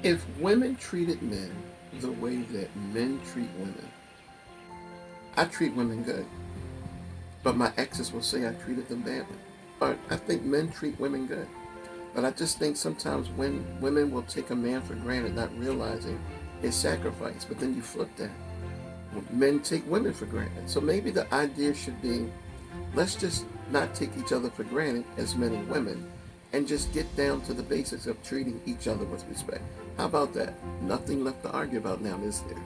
If women treated men the way that men treat women, I treat women good, but my exes will say I treated them badly. But I think men treat women good. But I just think sometimes when women will take a man for granted, not realizing his sacrifice, but then you flip that. Men take women for granted. So maybe the idea should be, let's just not take each other for granted as men and women, and just get down to the basics of treating each other with respect. How about that? Nothing left to argue about now, is there?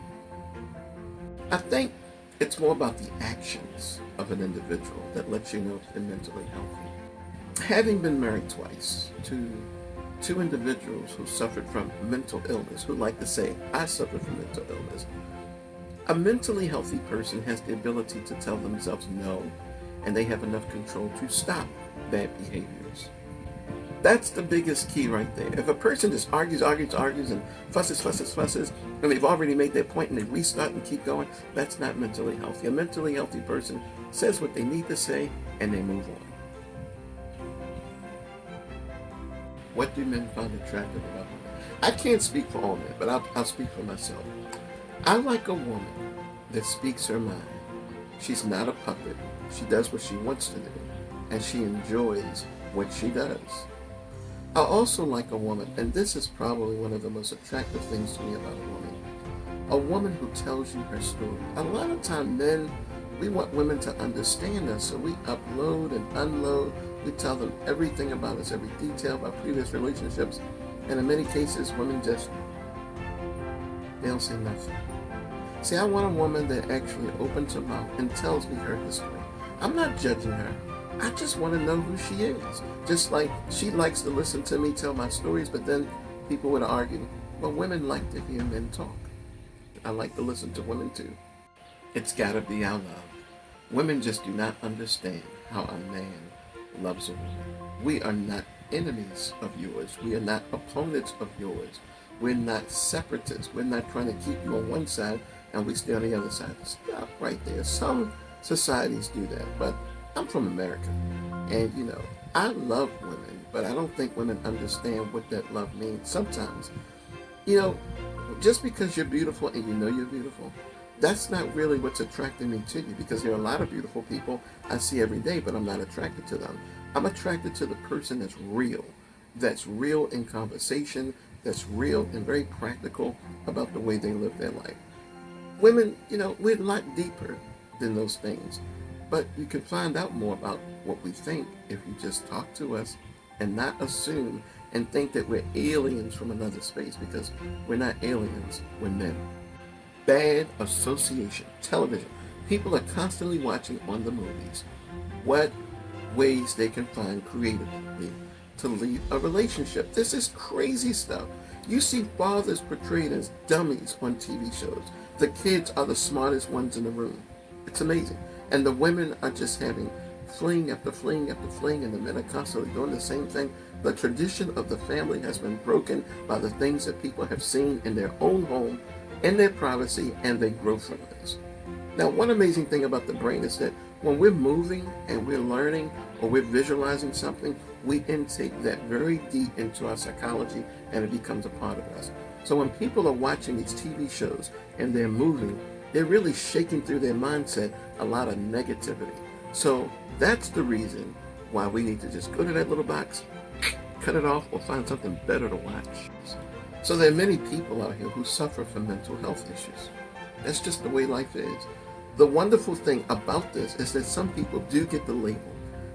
I think it's more about the actions of an individual that lets you know if they're mentally healthy. Having been married twice to two individuals who suffered from mental illness, who like to say, I suffered from mental illness, a mentally healthy person has the ability to tell themselves no, and they have enough control to stop bad behaviors. That's the biggest key right there. If a person just argues, and fusses, and they've already made their point and they restart and keep going, that's not mentally healthy. A mentally healthy person says what they need to say and they move on. What do men find attractive about women? I can't speak for all men, but I'll speak for myself. I like a woman that speaks her mind. She's not a puppet. She does what she wants to do, and she enjoys what she does. I also like a woman, and this is probably one of the most attractive things to me about a woman who tells you her story. A lot of time men, we want women to understand us, so we upload and unload. We tell them everything about us, every detail about previous relationships, and in many cases, women just, they don't say nothing. See, I want a woman that actually opens her mouth and tells me her history. I'm not judging her. I just want to know who she is. Just like she likes to listen to me tell my stories, but then people would argue, well, women like to hear men talk. I like to listen to women too. It's gotta be our love. Women just do not understand how a man loves a woman. We are not enemies of yours. We are not opponents of yours. We're not separatists. We're not trying to keep you on one side and we stay on the other side. Stop right there. Some societies do that, but I'm from America, and I love women, but I don't think women understand what that love means. Sometimes, just because you're beautiful and you know you're beautiful, that's not really what's attracting me to you, because there are a lot of beautiful people I see every day, but I'm not attracted to them. I'm attracted to the person that's real in conversation, that's real and very practical about the way they live their life. Women, we're a lot deeper than those things. But you can find out more about what we think if you just talk to us and not assume and think that we're aliens from another space, because we're not aliens, we're men. Bad association. Television. People are constantly watching on the movies what ways they can find creatively to lead a relationship. This is crazy stuff. You see fathers portrayed as dummies on TV shows. The kids are the smartest ones in the room. It's amazing. And the women are just having fling after fling after fling, and the men are constantly doing the same thing. The tradition of the family has been broken by the things that people have seen in their own home, in their privacy, and they grow from this. Now, one amazing thing about the brain is that when we're moving and we're learning or we're visualizing something, we intake that very deep into our psychology and it becomes a part of us. So when people are watching these TV shows and they're moving, they're really shaking through their mindset a lot of negativity. So that's the reason why we need to just go to that little box, cut it off, or find something better to watch. So there are many people out here who suffer from mental health issues. That's just the way life is. The wonderful thing about this is that some people do get the label.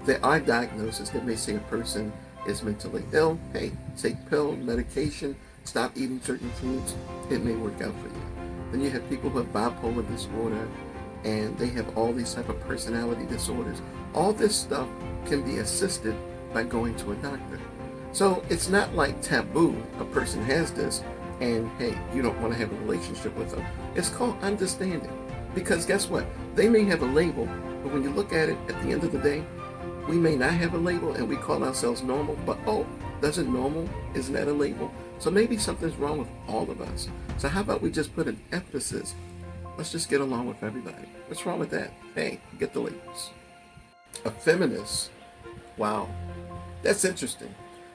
There are diagnoses that may say a person is mentally ill. Hey, take pill, medication, stop eating certain foods. It may work out for you. Then you have people who have bipolar disorder, and they have all these type of personality disorders. All this stuff can be assisted by going to a doctor. So it's not like taboo. A person has this, and hey, you don't want to have a relationship with them. It's called understanding. Because guess what? They may have a label, but when you look at it at the end of the day, we may not have a label and we call ourselves normal, but isn't that a label? So maybe something's wrong with all of us. So how about we just put an emphasis? Let's just get along with everybody. What's wrong with that? Hey, get the labels. A feminist. Wow. That's interesting.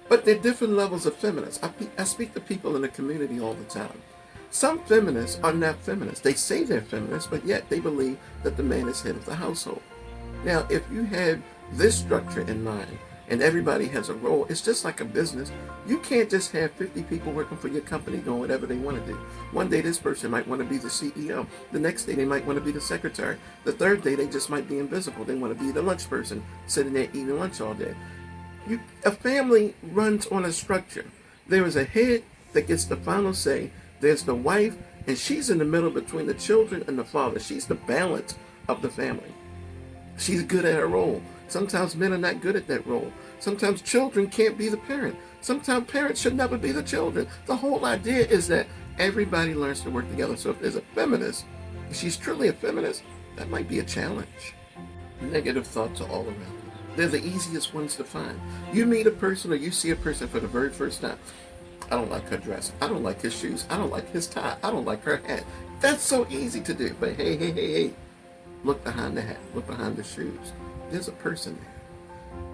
But there are different levels of feminists. I speak to people in the community all the time. Some feminists are not feminists. They say they're feminists, but yet they believe that the man is head of the household. Now, if you have this structure in mind and everybody has a role, it's just like a business. You can't just have 50 people working for your company doing whatever they want to do. One day this person might want to be the CEO. The next day they might want to be the secretary. The third day they just might be invisible. They want to be the lunch person, sitting there eating lunch all day. A family runs on a structure. There is a head that gets the final say. There's the wife, and she's in the middle between the children and the father. She's the balance of the family. She's good at her role. Sometimes men are not good at that role. Sometimes children can't be the parent. Sometimes parents should never be the children. The whole idea is that everybody learns to work together. So if there's a feminist, if she's truly a feminist, that might be a challenge. Negative thoughts are all around you. They're the easiest ones to find. You meet a person or you see a person for the very first time. I don't like her dress. I don't like his shoes. I don't like his tie. I don't like her hat. That's so easy to do. But hey. Look behind the hat. Look behind the shoes. There's a person there.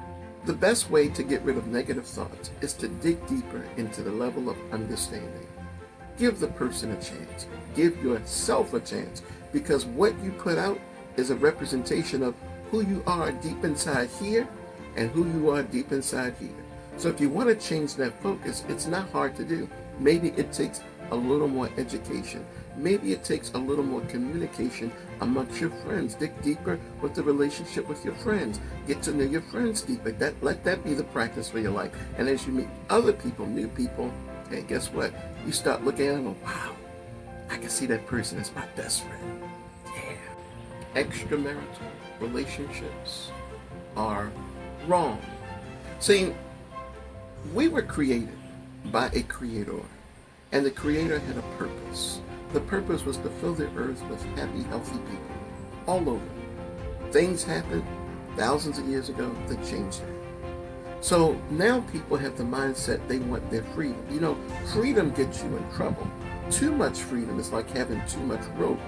The best way to get rid of negative thoughts is to dig deeper into the level of understanding. Give the person a chance. Give yourself a chance. Because what you put out is a representation of who you are deep inside here and who you are deep inside here. So if you want to change that focus, it's not hard to do. Maybe it takes a little more education. Maybe it takes a little more communication amongst your friends. Dig deeper with the relationship with your friends. Get to know your friends deeper. Let that be the practice for your life. And as you meet other people, new people, hey, guess what? You start looking at them and, wow, I can see that person as my best friend. Yeah. Extramarital relationships are wrong. See, we were created by a creator, and the creator had a purpose. The purpose was to fill the earth with happy, healthy people all over. Things happened thousands of years ago that changed that. So now people have the mindset they want their freedom. You know, freedom gets you in trouble. Too much freedom is like having too much rope.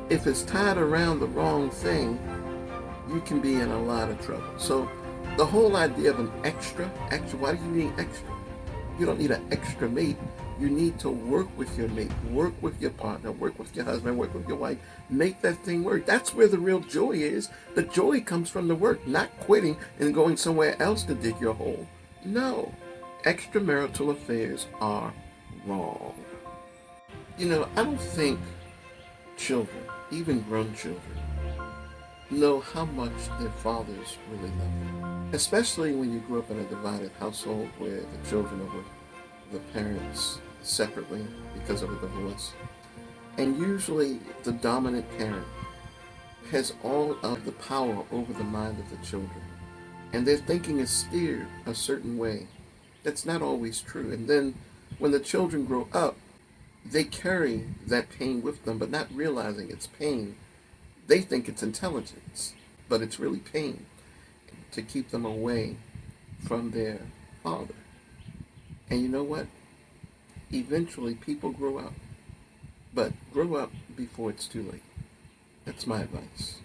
If it's tied around the wrong thing, you can be in a lot of trouble. So the whole idea of an extra, why do you need extra? You don't need an extra mate. You need to work with your mate, work with your partner, work with your husband, work with your wife, make that thing work. That's where the real joy is. The joy comes from the work, not quitting and going somewhere else to dig your hole. No, extramarital affairs are wrong. You know, I don't think children, even grown children, know how much their fathers really love them. Especially when you grew up in a divided household where the children are with the parents separately because of a divorce. And usually the dominant parent has all of the power over the mind of the children. And their thinking is steered a certain way. That's not always true. And then when the children grow up, they carry that pain with them, but not realizing it's pain. They think it's intelligence, but it's really pain to keep them away from their father. And you know what? Eventually people grow up, but grow up before it's too late. That's my advice.